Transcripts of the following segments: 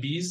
20,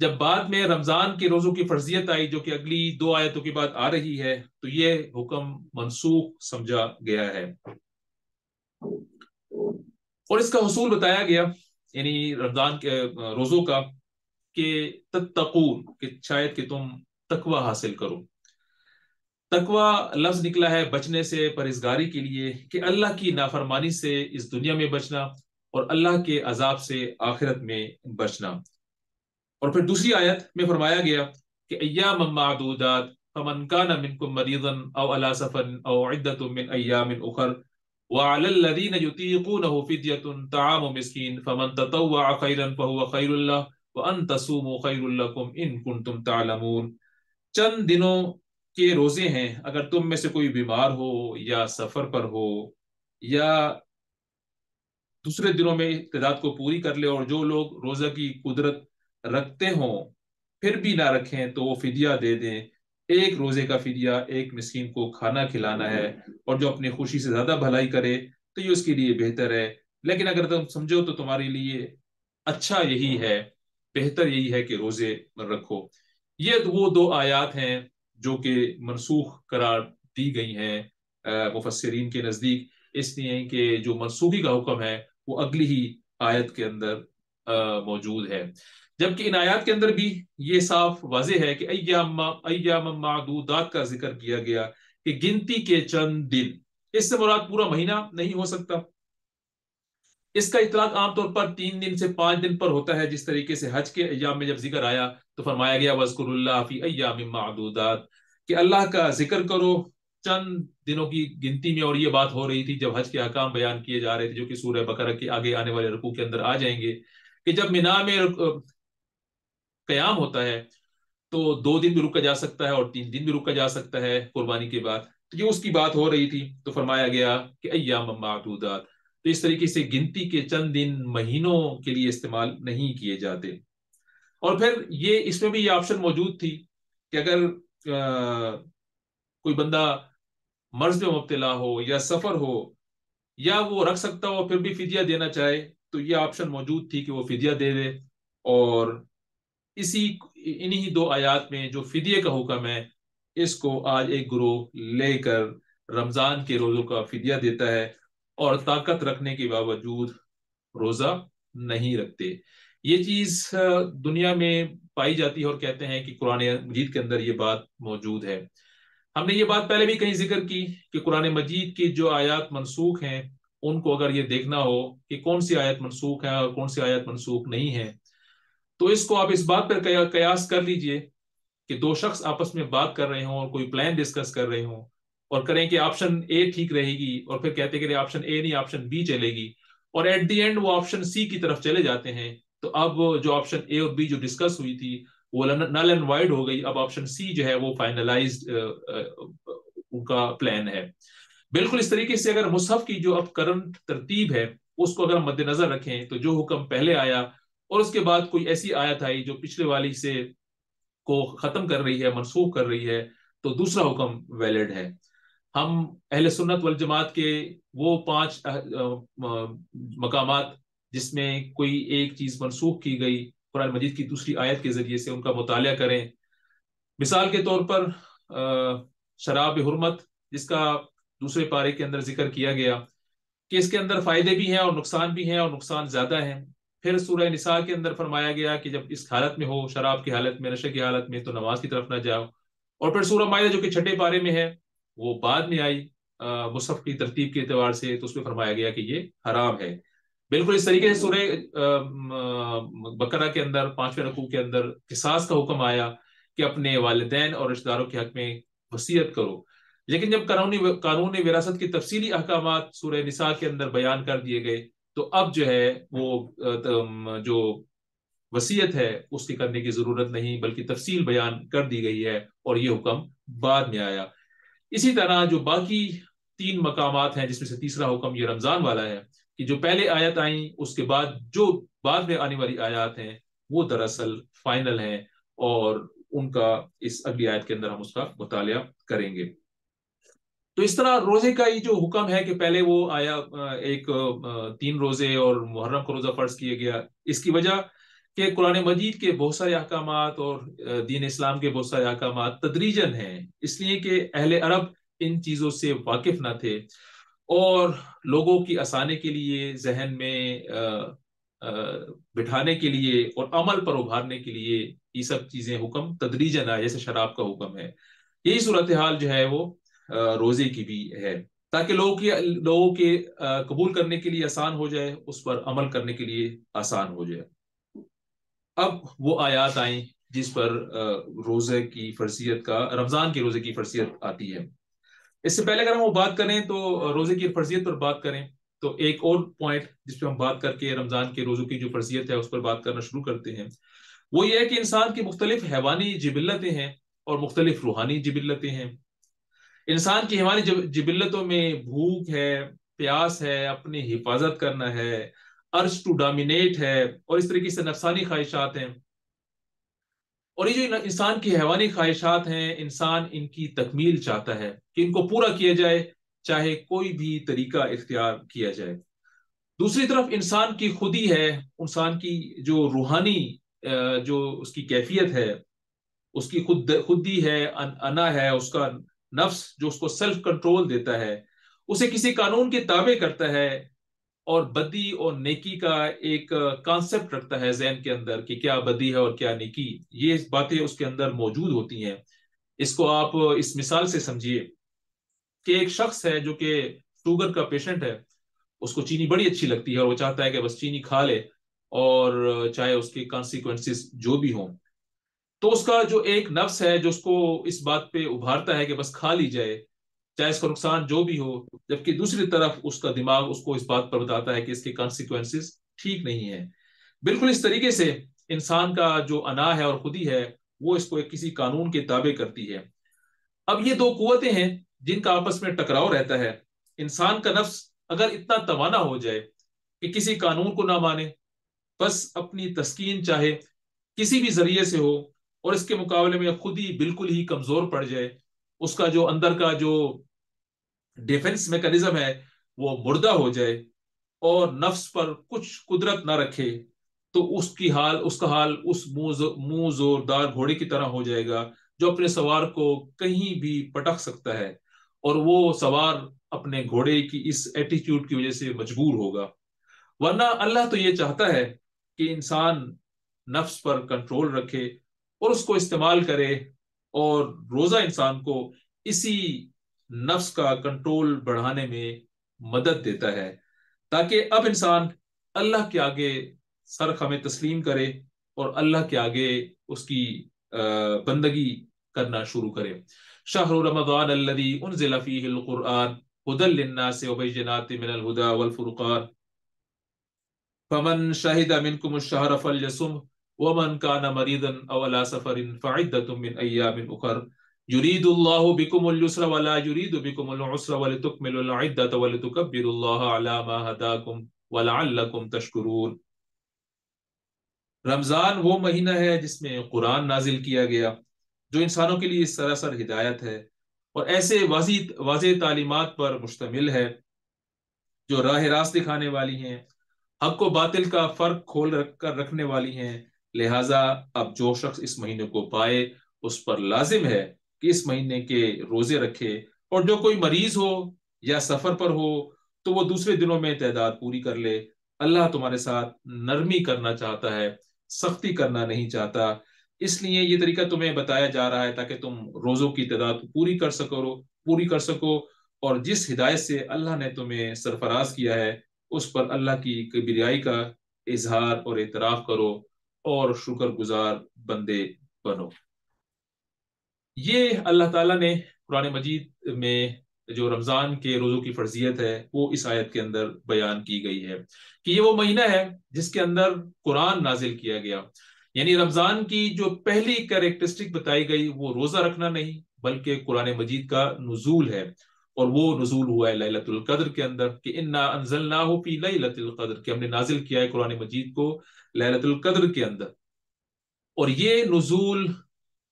جب بعد میں رمضان کے روزوں کی فرضیت آئی جو کہ اگلی 2 آیتوں کے بعد آ رہی ہے تو یہ حکم منسوخ سمجھا گیا ہے، اور اس کا حصول بتایا گیا، یعنی رمضان کے روزوں کا، کہ تتقون، کہ شاید کہ تم تقوی حاصل کرو۔ تقوی لفظ نکلا ہے بچنے سے، پرہیزگاری کے لیے، کہ اللہ کی نافرمانی سے اس دنیا میں بچنا اور اللہ کے عذاب سے آخرت میں بچنا۔ اور پھر دوسری آیت میں فرمایا گیا کہ ایام معدودات فمن کان منکم مریضا او علی سفر او عدۃ من ایام اخر وعلى الذين يطيقونه فدية طعام مسكين فمن تطوع خيرا فهو خير له وان تصوموا خير لكم ان كنتم تعلمون۔ چند دنوں کے روزے ہیں، اگر تم میں سے کوئی بیمار ہو یا سفر پر ہو یا دوسرے دنوں میں تعداد کو پوری کر لے، اور جو لوگ روزہ کی قدرت رکھتے ہوں پھر بھی نہ رکھیں تو وہ فدیہ دے دیں، ایک روزے کا فدیہ ایک مسکین کو کھانا کھلانا ہے، اور جو اپنی خوشی سے زیادہ بھلائی کرے تو یہ اس کے لیے بہتر ہے، لیکن اگر تم سمجھو تو تمہارے لیے اچھا یہی ہے، بہتر یہی ہے کہ روزے رکھو۔ یہ وہ 2 آیات ہیں جو کہ منسوخ قرار دی گئی ہیں مفسرین کے نزدیک، اس لیے کہ جو منسوخی کا حکم ہے وہ اگلی ہی آیت کے اندر موجود ہے، جبکہ ان آیات کے اندر بھی یہ صاف واضح ہے کہ ایام معدودات کا ذکر کیا گیا، کہ گنتی کے چند دن، اس سے مراد پورا مہینہ نہیں ہو سکتا۔ اس کا اطلاق عام طور پر 3 دن سے 5 دن پر ہوتا ہے، جس طریقے سے حج کے ایام میں جب ذکر آیا تو فرمایا گیا وَاذْكُرُوا اللَّهَ فِي أَيَّامٍ مَّعْدُودَاتٍ، کہ اللہ کا ذکر کرو چند دنوں کی گنتی میں، اور یہ بات ہو رہی تھی جب حج کے احکام بیان کیے جا رہے تھے جو کہ سورہ بقرہ کے آگے آنے والے رکوع کے اندر آ جائیں گے، کہ جب مینا میں قیام ہوتا ہے تو 2 دن بھی رکا جا سکتا ہے اور 3 دن بھی رکا جا سکتا ہے قربانی کے بعد، تو یہ اس کی بات ہو رہی تھی، تو فرمایا گیا کہ ایام معدودات، تو اس طریقے سے گنتی کے چند دن مہینوں کے لیے استعمال نہیں کیے جاتے۔ اور پھر یہ اس میں بھی یہ آپشن موجود تھی کہ اگر کوئی بندہ مرض میں مبتلا ہو یا سفر ہو یا وہ رکھ سکتا ہو پھر بھی فدیہ دینا چاہے تو یہ آپشن موجود تھی کہ وہ فدیہ دے دے، اور انہی 2 آیات میں جو فدیے کا حکم ہے اس کو آج ایک گروہ لے کر رمضان کے روزوں کا فدیہ دیتا ہے، اور طاقت رکھنے کے باوجود روزہ نہیں رکھتے۔ یہ چیز دنیا میں پائی جاتی ہے، اور کہتے ہیں کہ قرآن مجید کے اندر یہ بات موجود ہے۔ ہم نے یہ بات پہلے بھی کہیں ذکر کی کہ قرآن مجید کی جو آیات منسوخ ہیں ان کو اگر یہ دیکھنا ہو کہ کون سی آیت منسوخ ہے اور کون سی آیت منسوخ نہیں ہے، تو اس کو آپ اس بات پر قیاس کر لیجئے کہ 2 شخص آپس میں بات کر رہے ہوں اور کوئی پلان ڈسکس کر رہے ہوں، اور کریں کہ آپشن اے ٹھیک رہے گی، اور پھر کہتے کہ آپشن اے نہیں آپشن بی چلے گی، اور ایٹ دی اینڈ وہ آپشن سی کی طرف چلے جاتے ہیں، تو اب جو آپشن اے اور بی جو ڈسکس ہوئی تھی وہ نل اینڈ وائڈ ہو گئی، اب آپشن سی جو ہے وہ فائنلائزڈ ان کا پلان ہے۔ بالکل اس طریقے سے اگر مصحف کی جو اب کرنٹ ترتیب ہے اس کو اگر مد نظر رکھیں تو جو حکم پہلے آیا اور اس کے بعد کوئی ایسی آیت آئی جو پچھلے والی سے کو ختم کر رہی ہے، منسوخ کر رہی ہے، تو دوسرا حکم ویلڈ ہے۔ ہم اہل سنت والجماعت کے وہ 5 مقامات جس میں کوئی ایک چیز منسوخ کی گئی قرآن مجید کی دوسری آیت کے ذریعے سے ان کا مطالعہ کریں۔ مثال کے طور پر شراب حرمت، جس کا دوسرے پارے کے اندر ذکر کیا گیا کہ اس کے اندر فائدے بھی ہیں اور نقصان بھی ہیں، اور نقصان زیادہ ہیں۔ پھر سورہ نساء کے اندر فرمایا گیا کہ جب اس حالت میں ہو، شراب کی حالت میں، نشے کی حالت میں، تو نماز کی طرف نہ جاؤ۔ اور پھر سورہ مائدہ جو کہ 6 پارے میں ہے وہ بعد میں آئی مصحف کی ترتیب کے اعتبار سے، تو اس میں فرمایا گیا کہ یہ حرام ہے۔ بالکل اس طریقے سے سورہ بقرہ کے اندر 5ویں رکوع کے اندر قصاص کا حکم آیا کہ اپنے والدین اور رشتہ داروں کے حق میں وصیت کرو، لیکن جب قانون وراثت کی تفصیلی احکامات سورہ نساء کے اندر بیان کر دیے گئے تو اب جو ہے وہ جو وصیت ہے اس کی کرنے کی ضرورت نہیں، بلکہ تفصیل بیان کر دی گئی ہے، اور یہ حکم بعد میں آیا۔ اسی طرح جو باقی 3 مقامات ہیں جس میں سے تیسرا حکم یہ رمضان والا ہے، کہ جو پہلے آیت آئیں اس کے بعد جو بعد میں آنے والی آیات ہیں وہ دراصل فائنل ہیں، اور ان کا اس اگلی آیت کے اندر ہم اس کا مطالعہ کریں گے۔ تو اس طرح روزے کا یہ جو حکم ہے کہ پہلے وہ آیا ایک 3 روزے اور محرم کا روزہ فرض کیا گیا، اس کی وجہ کہ قرآن مجید کے بہت سارے احکامات اور دین اسلام کے بہت سارے احکامات تدریجن ہیں، اس لیے کہ اہل عرب ان چیزوں سے واقف نہ تھے، اور لوگوں کی آسانی کے لیے ذہن میں بٹھانے کے لیے اور عمل پر ابھارنے کے لیے یہ سب چیزیں حکم تدریجن آئے، جیسے شراب کا حکم ہے۔ یہی صورتحال جو ہے وہ روزے کی بھی ہے، تاکہ لوگوں کے قبول کرنے کے لیے آسان ہو جائے، اس پر عمل کرنے کے لیے آسان ہو جائے۔ اب وہ آیات آئیں جس پر روزے کی فرضیت کا، رمضان کے روزے کی فرضیت آتی ہے۔ اس سے پہلے اگر ہم وہ بات کریں تو روزے کی فرضیت پر بات کریں تو ایک اور پوائنٹ جس پہ ہم بات کر کے رمضان کے روزوں کی جو فرضیت ہے اس پر بات کرنا شروع کرتے ہیں، وہ یہ ہے کہ انسان کی مختلف حیوانی جبلتیں ہیں اور مختلف روحانی جبلتیں ہیں۔ انسان کی حیوانی جبلتوں میں بھوک ہے، پیاس ہے، اپنی حفاظت کرنا ہے، ارج ٹو ڈومینیٹ ہے، اور اس طریقے سے نفسانی خواہشات ہیں۔ اور یہ جو انسان کی حیوانی خواہشات ہیں، انسان ان کی تکمیل چاہتا ہے کہ ان کو پورا کیا جائے، چاہے کوئی بھی طریقہ اختیار کیا جائے۔ دوسری طرف انسان کی خودی ہے، انسان کی جو روحانی جو اس کی کیفیت ہے، اس کی خودی ہے، انا ہے، اس کا نفس جو اس کو سیلف کنٹرول دیتا ہے، اسے کسی قانون کے تابع کرتا ہے، اور بدی اور نیکی کا ایک کانسیپٹ رکھتا ہے ذہن کے اندر کہ کیا بدی ہے اور کیا نیکی، یہ باتیں اس کے اندر موجود ہوتی ہیں۔ اس کو آپ اس مثال سے سمجھیے کہ ایک شخص ہے جو کہ شوگر کا پیشنٹ ہے، اس کو چینی بڑی اچھی لگتی ہے اور وہ چاہتا ہے کہ بس چینی کھا لے، اور چاہے اس کے کانسیکوینسز جو بھی ہوں۔ تو اس کا جو ایک نفس ہے جو اس کو اس بات پہ ابھارتا ہے کہ بس کھا لی جائے، چاہے اس کا نقصان جو بھی ہو، جبکہ دوسری طرف اس کا دماغ اس کو اس بات پر بتاتا ہے کہ اس کے کانسیکوینسز ٹھیک نہیں ہیں۔ بالکل اس طریقے سے انسان کا جو انا ہے اور خودی ہے، وہ اس کو ایک کسی قانون کے تابع کرتی ہے۔ اب یہ دو قوتیں ہیں جن کا آپس میں ٹکراؤ رہتا ہے۔ انسان کا نفس اگر اتنا توانا ہو جائے کہ کسی قانون کو نہ مانے، بس اپنی تسکین چاہے کسی بھی ذریعے سے ہو، اور اس کے مقابلے میں خود ہی بالکل ہی کمزور پڑ جائے، اس کا جو اندر کا جو ڈیفنس میکانزم ہے وہ مردہ ہو جائے، اور نفس پر کچھ قدرت نہ رکھے، تو اس کا حال اس منہ زوردار گھوڑے کی طرح ہو جائے گا جو اپنے سوار کو کہیں بھی پٹک سکتا ہے، اور وہ سوار اپنے گھوڑے کی اس ایٹیٹیوڈ کی وجہ سے مجبور ہوگا۔ ورنہ اللہ تو یہ چاہتا ہے کہ انسان نفس پر کنٹرول رکھے اور اس کو استعمال کرے، اور روزہ انسان کو اسی نفس کا کنٹرول بڑھانے میں مدد دیتا ہے، تاکہ اب انسان اللہ کے آگے سر خم تسلیم کرے اور اللہ کے آگے اس کی بندگی کرنا شروع کرے۔ شہر رمضان الذی انزل فیہ القرآن ھدی للناس وبینات من الھدی والفرقان فمن شہد منکم الشہر فلیصم ومن کان مریضا او علی سفر فعدۃ من ایام اخر یرید اللہ بکم اليسر ولا یرید بکم العسر ولتکملوا العدۃ ولتکبروا اللہ علی ما ہداکم ولعلکم تشکرون۔ رمضان وہ مہینہ ہے جس میں قرآن نازل کیا گیا، جو انسانوں کے لیے سراسر ہدایت ہے اور ایسے واضح تعلیمات پر مشتمل ہے جو راہ راست دکھانے والی ہیں، حق و باطل کا فرق کھول کر رکھنے والی ہیں۔ لہٰذا اب جو شخص اس مہینے کو پائے اس پر لازم ہے کہ اس مہینے کے روزے رکھے، اور جو کوئی مریض ہو یا سفر پر ہو تو وہ دوسرے دنوں میں تعداد پوری کر لے۔ اللہ تمہارے ساتھ نرمی کرنا چاہتا ہے، سختی کرنا نہیں چاہتا، اس لیے یہ طریقہ تمہیں بتایا جا رہا ہے تاکہ تم روزوں کی تعداد پوری کر سکو، اور جس ہدایت سے اللہ نے تمہیں سرفراز کیا ہے اس پر اللہ کی کبریائی کا اظہار اور اعتراف کرو اور شکر گزار بندے بنو۔ یہ اللہ تعالیٰ نے قرآن مجید میں جو رمضان کے روزوں کی فرضیت ہے وہ اس آیت کے اندر بیان کی گئی ہے کہ یہ وہ مہینہ ہے جس کے اندر قرآن نازل کیا گیا۔ یعنی رمضان کی جو پہلی کیریکٹرسٹک بتائی گئی وہ روزہ رکھنا نہیں بلکہ قرآن مجید کا نزول ہے، اور وہ نزول ہوا ہے لیلۃ القدر کے اندر، کہ انا انزلناہ فی لیلۃ القدر، کہ ہم نے نازل کیا ہے قرآن مجید کو لیلۃ القدر کے اندر۔ اور یہ نزول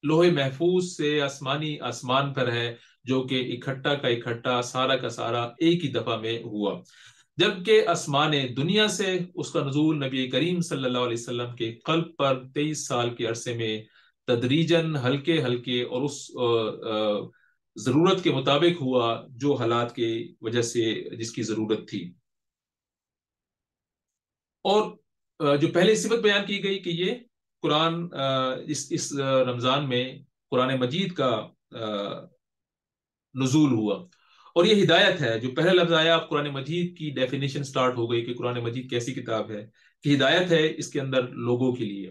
لوح محفوظ سے آسمان پر ہے، جو کہ اکٹھا کا اکٹھا، سارا کا سارا ایک ہی دفعہ میں ہوا۔ جبکہ آسمان دنیا سے اس کا نزول نبی کریم صلی اللہ علیہ وسلم کے قلب پر 23 سال کے عرصے میں تدریجاً ہلکے ہلکے اور اس ضرورت کے مطابق ہوا جو حالات کی وجہ سے جس کی ضرورت تھی۔ اور جو پہلے صفت بیان کی گئی کہ یہ قرآن اس رمضان میں قرآن مجید کا نزول ہوا، اور یہ ہدایت ہے۔ جو پہلا لفظ آیا قرآن مجید کی ڈیفینیشن سٹارٹ ہو گئی کہ قرآن مجید کیسی کتاب ہے، کہ ہدایت ہے اس کے اندر لوگوں کے لیے۔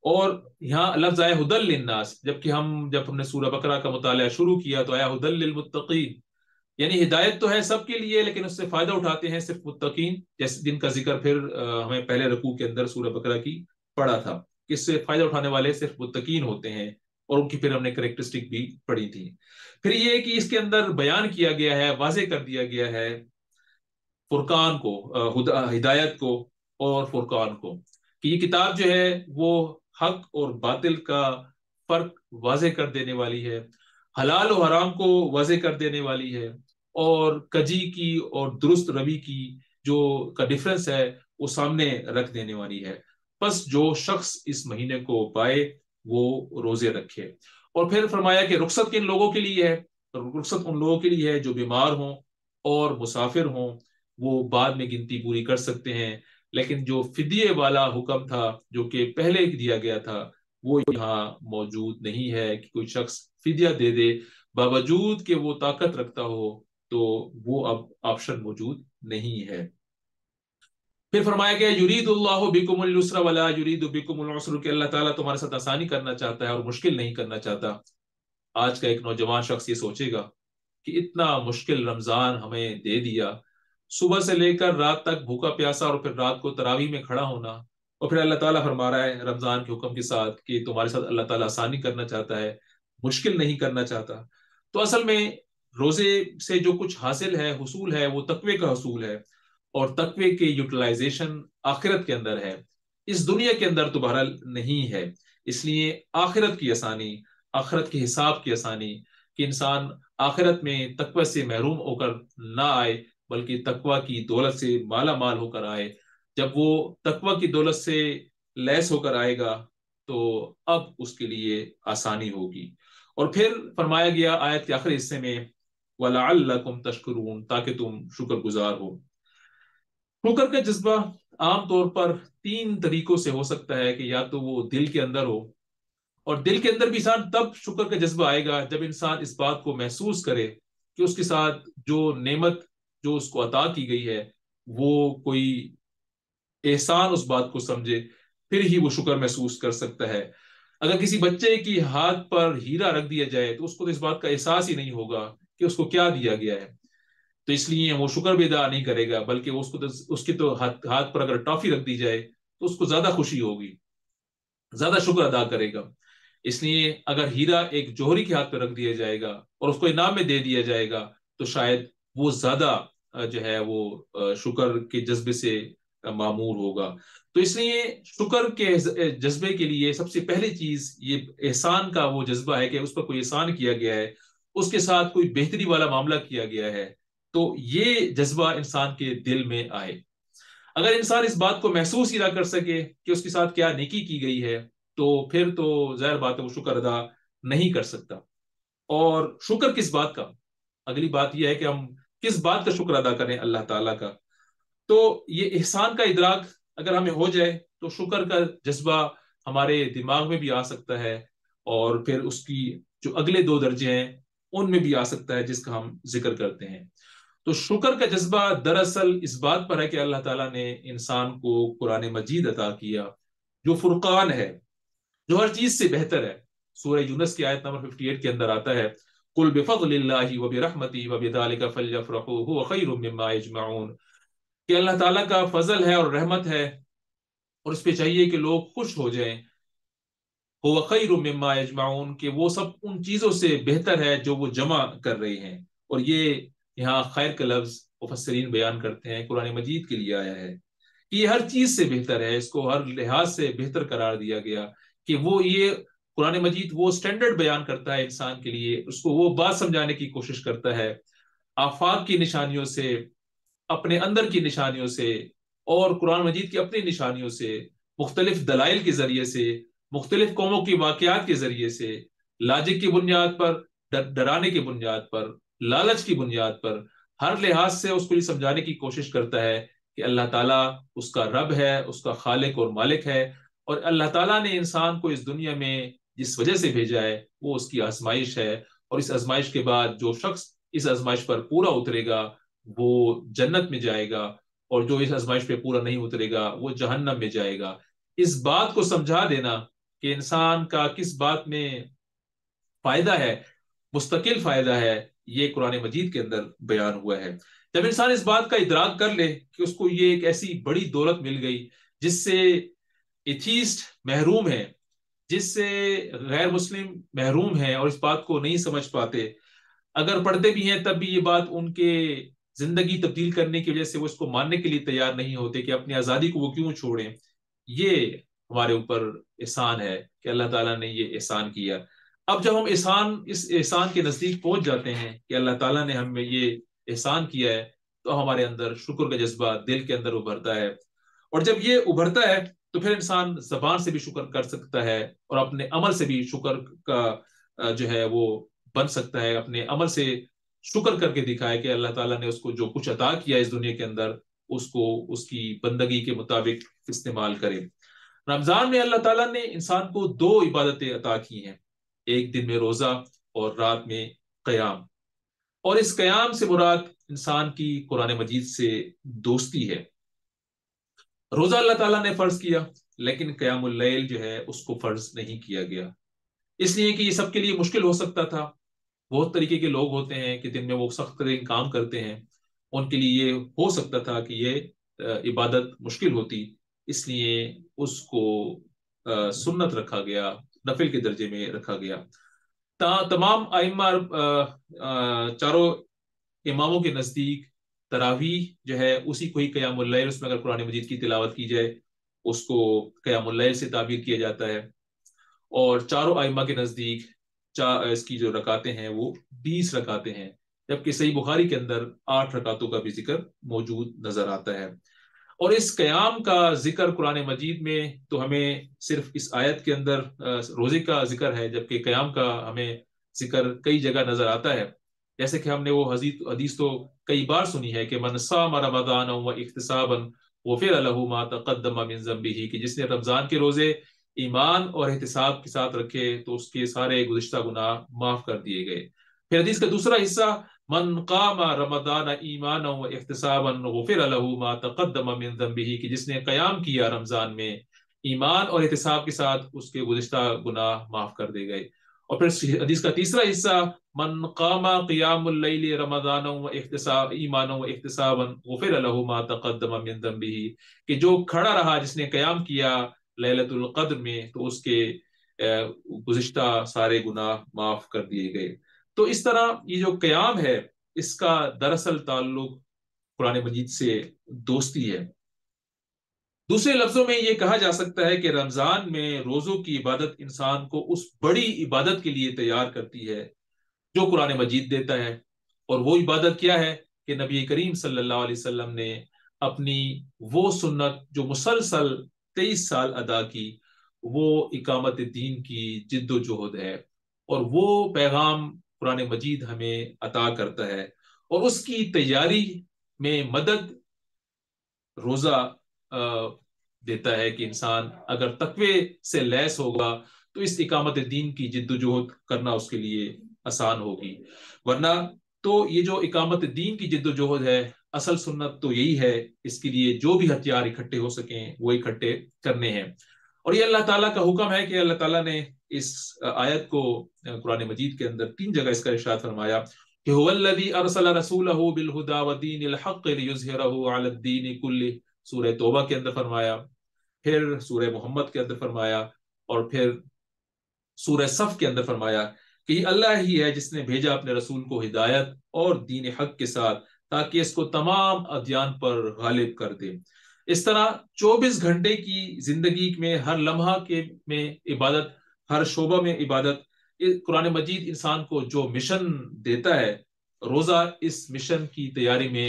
اور یہاں لفظ آیا ہدل للناس، جب ہم نے سورہ بقرہ کا مطالعہ شروع کیا تو آیا ہدل للمتقین، یعنی ہدایت تو ہے سب کے لیے لیکن اس سے فائدہ اٹھاتے ہیں صرف متقین، جیسے جن کا ذکر پھر ہمیں پہلے رکوع کے اندر سورہ بقرہ کی پڑھا تھا کہ اس سے فائدہ اٹھانے والے صرف متقین ہوتے ہیں، اور ان کی پھر ہم نے کریکٹرسٹک بھی پڑھی تھی۔ پھر یہ کہ اس کے اندر بیان کیا گیا ہے، واضح کر دیا گیا ہے فرقان کو، ہدایت کو اور فرقان کو، کہ یہ کتاب جو ہے وہ حق اور باطل کا فرق واضح کر دینے والی ہے، حلال و حرام کو واضح کر دینے والی ہے، اور کجی کی اور درست روی کی جو کا ڈفرنس ہے وہ سامنے رکھ دینے والی ہے۔ بس جو شخص اس مہینے کو پائے وہ روزے رکھے۔ اور پھر فرمایا کہ رخصت کن لوگوں کے لیے ہے؟ رخصت ان لوگوں کے لیے ہے جو بیمار ہوں اور مسافر ہوں، وہ بعد میں گنتی پوری کر سکتے ہیں، لیکن جو فدیے والا حکم تھا جو کہ پہلے دیا گیا تھا وہ یہاں موجود نہیں ہے کہ کوئی شخص فدیہ دے دے باوجود کہ وہ طاقت رکھتا ہو، تو وہ اب آپشن موجود نہیں ہے۔ پھر فرمایا گیا یرید اللہ بکم الیسر ولا یرید بکم العسر، کہ اللہ تعالیٰ تمہارے ساتھ آسانی کرنا چاہتا ہے اور مشکل نہیں کرنا چاہتا۔ آج کا ایک نوجوان شخص یہ سوچے گا کہ اتنا مشکل رمضان ہمیں دے دیا، صبح سے لے کر رات تک بھوکا پیاسا، اور پھر رات کو تراویح میں کھڑا ہونا، اور پھر اللہ تعالیٰ فرما رہا ہے رمضان کے حکم کے ساتھ کہ تمہارے ساتھ اللہ تعالیٰ آسانی کرنا چاہتا ہے، مشکل نہیں کرنا چاہتا۔ تو اصل میں روزے سے جو کچھ حاصل ہے، حصول ہے، وہ تقوی کا حصول ہے، اور تقوی کے یوٹیلائزیشن آخرت کے اندر ہے، اس دنیا کے اندر تو بہرحال نہیں ہے۔ اس لیے آخرت کی آسانی، آخرت کے حساب کی آسانی، کہ انسان آخرت میں تقوی سے محروم ہو کر نہ آئے بلکہ تقوی کی دولت سے مالا مال ہو کر آئے۔ جب وہ تقوی کی دولت سے لیس ہو کر آئے گا تو اب اس کے لیے آسانی ہوگی۔ اور پھر فرمایا گیا آیت کے آخری حصے میں وَلَعَلَّكُمْ تَشْكُرُونَ، تاکہ تم شکر گزار ہو۔ شکر کا جذبہ عام طور پر 3 طریقوں سے ہو سکتا ہے، کہ یا تو وہ دل کے اندر ہو، اور دل کے اندر بھی انسان تب شکر کا جذبہ آئے گا جب انسان اس بات کو محسوس کرے کہ اس کے ساتھ جو نعمت جو اس کو عطا کی گئی ہے وہ کوئی احسان اس بات کو سمجھے، پھر ہی وہ شکر محسوس کر سکتا ہے۔ اگر کسی بچے کی ہاتھ پر ہیرا رکھ دیا جائے تو اس کو تو اس بات کا احساس ہی نہیں ہوگا کہ اس کو کیا دیا گیا ہے، تو اس لیے وہ شکر بھی ادا نہیں کرے گا، بلکہ اس کی تو ہاتھ پر اگر ٹافی رکھ دی جائے تو اس کو زیادہ خوشی ہوگی، زیادہ شکر ادا کرے گا۔ اس لیے اگر ہیرا ایک جوہری کے ہاتھ پہ رکھ دیا جائے گا اور اس کو انعام میں دے دیا جائے گا تو شاید وہ زیادہ جو ہے وہ شکر کے جذبے سے معمور ہوگا۔ تو اس لیے شکر کے جذبے کے لیے سب سے پہلی چیز یہ احسان کا وہ جذبہ ہے کہ اس پر کوئی احسان کیا گیا ہے، اس کے ساتھ کوئی بہتری والا معاملہ کیا گیا ہے، تو یہ جذبہ انسان کے دل میں آئے۔ اگر انسان اس بات کو محسوس ہی نہ کر سکے کہ اس کے ساتھ کیا نیکی کی گئی ہے تو پھر تو ظاہر بات ہے وہ شکر ادا نہیں کر سکتا۔ اور شکر کس بات کا؟ اگلی بات یہ ہے کہ ہم کس بات کا شکر ادا کریں اللہ تعالیٰ کا۔ تو یہ احسان کا ادراک اگر ہمیں ہو جائے تو شکر کا جذبہ ہمارے دماغ میں بھی آ سکتا ہے، اور پھر اس کی جو اگلے 2 درجے ہیں ان میں بھی آ سکتا ہے جس کا ہم ذکر کرتے ہیں۔ تو شکر کا جذبہ دراصل اس بات پر ہے کہ اللہ تعالیٰ نے انسان کو قرآن مجید عطا کیا جو فرقان ہے، جو ہر چیز سے بہتر ہے۔ سورہ یونس کی آیت نمبر 58 کے اندر آتا ہے قُلْ بِفَضْلِ اللَّهِ وَبِرَحْمَتِهِ وَبِذَلِكَ فَلْيَفْرَحُوا هُوَ خَيْرٌ مِّمَّا يَجْمَعُونَ، کہ اللہ تعالیٰ کا فضل ہے اور رحمت ہے اور اس پہ چاہیے کہ لوگ خوش ہو جائیں۔ هُوَ خَيْرٌ مِّمَّا يَجْمَعُونَ، کہ وہ سب ان چیزوں سے بہتر ہے جو وہ جمع کر رہے ہیں۔ اور یہ یہاں خیر کا لفظ مفسرین بیان کرتے ہیں قرآن مجید کے لیے آیا ہے کہ یہ ہر چیز سے بہتر ہے، اس کو ہر لحاظ سے بہتر قرار دیا گیا، کہ وہ یہ قرآن مجید وہ سٹینڈرڈ بیان کرتا ہے انسان کے لیے، اس کو وہ بات سمجھانے کی کوشش کرتا ہے، آفاق کی نشانیوں سے، اپنے اندر کی نشانیوں سے اور قرآن مجید کی اپنی نشانیوں سے، مختلف دلائل کے ذریعے سے، مختلف قوموں کی واقعات کے ذریعے سے، لاجک کی بنیاد پر، ڈرانے کی بنیاد پر، لالچ کی بنیاد پر، ہر لحاظ سے اس کو یہ سمجھانے کی کوشش کرتا ہے کہ اللہ تعالیٰ اس کا رب ہے، اس کا خالق اور مالک ہے، اور اللہ تعالیٰ نے انسان کو اس دنیا میں جس وجہ سے بھیجا ہے وہ اس کی آزمائش ہے، اور اس آزمائش کے بعد جو شخص اس آزمائش پر پورا اترے گا وہ جنت میں جائے گا، اور جو اس آزمائش پہ پورا نہیں اترے گا وہ جہنم میں جائے گا۔ اس بات کو سمجھا دینا کہ انسان کا کس بات میں فائدہ ہے، مستقل فائدہ ہے، یہ قرآن مجید کے اندر بیان ہوا ہے۔ جب انسان اس بات کا ادراک کر لے کہ اس کو یہ ایک ایسی بڑی دولت مل گئی جس سے ایتھیسٹ محروم ہے، جس سے غیر مسلم محروم ہیں اور اس بات کو نہیں سمجھ پاتے، اگر پڑھتے بھی ہیں تب بھی یہ بات ان کے زندگی تبدیل کرنے کی وجہ سے وہ اس کو ماننے کے لیے تیار نہیں ہوتے کہ اپنی آزادی کو وہ کیوں چھوڑیں۔ یہ ہمارے اوپر احسان ہے کہ اللہ تعالیٰ نے یہ احسان کیا۔ اب جب ہم اس احسان کے نزدیک پہنچ جاتے ہیں کہ اللہ تعالیٰ نے ہمیں یہ احسان کیا ہے، تو ہمارے اندر شکر کا جذبہ دل کے اندر ابھرتا ہے، اور جب یہ ابھرتا ہے تو پھر انسان زبان سے بھی شکر کر سکتا ہے اور اپنے عمل سے بھی شکر کا جو ہے وہ بن سکتا ہے، اپنے عمل سے شکر کر کے دکھائے کہ اللہ تعالیٰ نے اس کو جو کچھ عطا کیا اس دنیا کے اندر اس کو اس کی بندگی کے مطابق استعمال کرے۔ رمضان میں اللہ تعالیٰ نے انسان کو دو عبادتیں عطا کی ہیں، ایک دن میں روزہ اور رات میں قیام، اور اس قیام سے مراد انسان کی قرآن مجید سے دوستی ہے۔ روزہ اللہ تعالیٰ نے فرض کیا، لیکن قیام اللیل جو ہے اس کو فرض نہیں کیا گیا، اس لیے کہ یہ سب کے لیے مشکل ہو سکتا تھا۔ بہت طریقے کے لوگ ہوتے ہیں کہ دن میں وہ سخت ترین کام کرتے ہیں، ان کے لیے یہ ہو سکتا تھا کہ یہ عبادت مشکل ہوتی، اس لیے اس کو سنت رکھا گیا، نفل کے درجے میں رکھا گیا۔ تمام ائمہ چاروں اماموں کے نزدیک تراویح جو ہے اسی کو ہی قیام اللیل، اس میں اگر قرآن مجید کی تلاوت کی جائے اس کو قیام اللیل سے تعبیر کیا جاتا ہے، اور چاروں ائمہ کے نزدیک اس کی جو رکعتیں ہیں وہ 20 رکعتیں ہیں، جبکہ صحیح بخاری کے اندر 8 رکعتوں کا بھی ذکر موجود نظر آتا ہے۔ اور اس قیام کا ذکر قرآن مجید میں تو ہمیں صرف اس آیت کے اندر روزے کا ذکر ہے، جبکہ قیام کا ہمیں ذکر کئی جگہ نظر آتا ہے، جیسے کہ ہم نے وہ حدیث تو کئی بار سنی ہے کہ من صام رمضان و احتسابا غفر له ما تقدم من ذنبه، کہ جس نے رمضان کے روزے ایمان اور احتساب کے ساتھ رکھے تو اس کے سارے گزشتہ گناہ معاف کر دیے گئے۔ پھر حدیث کا دوسرا حصہ من قام رمضان ایمانا و احتسابا غفر له ما تقدم من ذنبه، کہ جس نے قیام کیا رمضان میں ایمان اور احتساب کے ساتھ اس کے گزشتہ گناہ معاف کر دیے گئے۔ اور پھر حدیث کا تیسرا حصہ من قام قیام اللیل رمضان و احتساب ایمانا و احتسابا غفر له ما تقدم من ذنبه، کہ جو کھڑا رہا جس نے قیام کیا لیلۃ القدر میں تو اس کے گزشتہ سارے گناہ معاف کر دیے گئے۔ تو اس طرح یہ جو قیام ہے اس کا دراصل تعلق قرآن مجید سے دوستی ہے۔ دوسرے لفظوں میں یہ کہا جا سکتا ہے کہ رمضان میں روزوں کی عبادت انسان کو اس بڑی عبادت کے لیے تیار کرتی ہے جو قرآن مجید دیتا ہے، اور وہ عبادت کیا ہے کہ نبی کریم صلی اللہ علیہ وسلم نے اپنی وہ سنت جو مسلسل 23 سال ادا کی، وہ اقامت دین کی جد و جہد ہے، اور وہ پیغام قرآن مجید ہمیں عطا کرتا ہے، اور اس کی تیاری میں مدد روزہ دیتا ہے کہ انسان اگر تقوی سے لیس ہوگا تو اس اقامت دین کی جد و جہد کرنا اس کے لیے آسان ہوگی۔ ورنہ تو یہ جو اقامت دین کی جد و جہد ہے، اصل سنت تو یہی ہے، اس کے لیے جو بھی ہتھیار اکٹھے ہو سکیں وہ اکٹھے کرنے ہیں۔ اور یہ اللہ تعالیٰ کا حکم ہے کہ اللہ تعالیٰ نے اس آیت کو قرآن مجید کے اندر 3 جگہ اس کا ارشاد فرمایا کہ هو الذی ارسل رسولہ بالہدی ودین الحق لیظہرہ علی الدین کلہ، سورہ توبہ کے اندر فرمایا، پھر سورہ محمد کے اندر فرمایا، اور پھر سورہ صف کے اندر فرمایا کہ یہ اللہ ہی ہے جس نے بھیجا اپنے رسول کو ہدایت اور دین حق کے ساتھ تاکہ اس کو تمام ادیان پر غالب کر دے۔ اس طرح 24 گھنٹے کی زندگی میں ہر لمحہ میں عبادت، ہر شعبہ میں عبادت، قرآن مجید انسان کو جو مشن دیتا ہے، روزہ اس مشن کی تیاری میں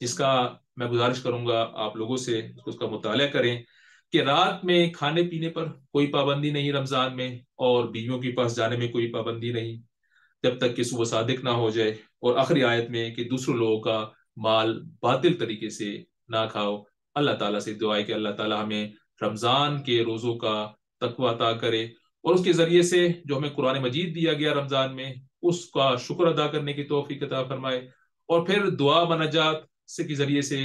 جس کا میں گزارش کروں گا آپ لوگوں سے اس کا مطالعہ کریں کہ رات میں کھانے پینے پر کوئی پابندی نہیں رمضان میں، اور بیویوں کے پاس جانے میں کوئی پابندی نہیں جب تک کہ صبح صادق نہ ہو جائے، اور آخری آیت میں کہ دوسروں لوگوں کا مال باطل طریقے سے نہ کھاؤ۔ اللہ تعالیٰ سے دعا ہے کہ اللہ تعالیٰ ہمیں رمضان کے روزوں کا تقوی عطا کرے، اور اس کے ذریعے سے جو ہمیں قرآن مجید دیا گیا رمضان میں اس کا شکر ادا کرنے کی توفیق عطا فرمائے، اور پھر دعا مناجات سے کے ذریعے سے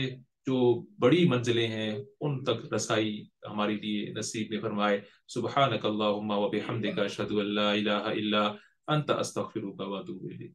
جو بڑی منزلیں ہیں ان تک رسائی ہمارے لیے نصیب میں فرمائے۔ سبحانک اللہم و بحمدک اشہد ان لا الہ الا انت استغفرک و اتوب الیک۔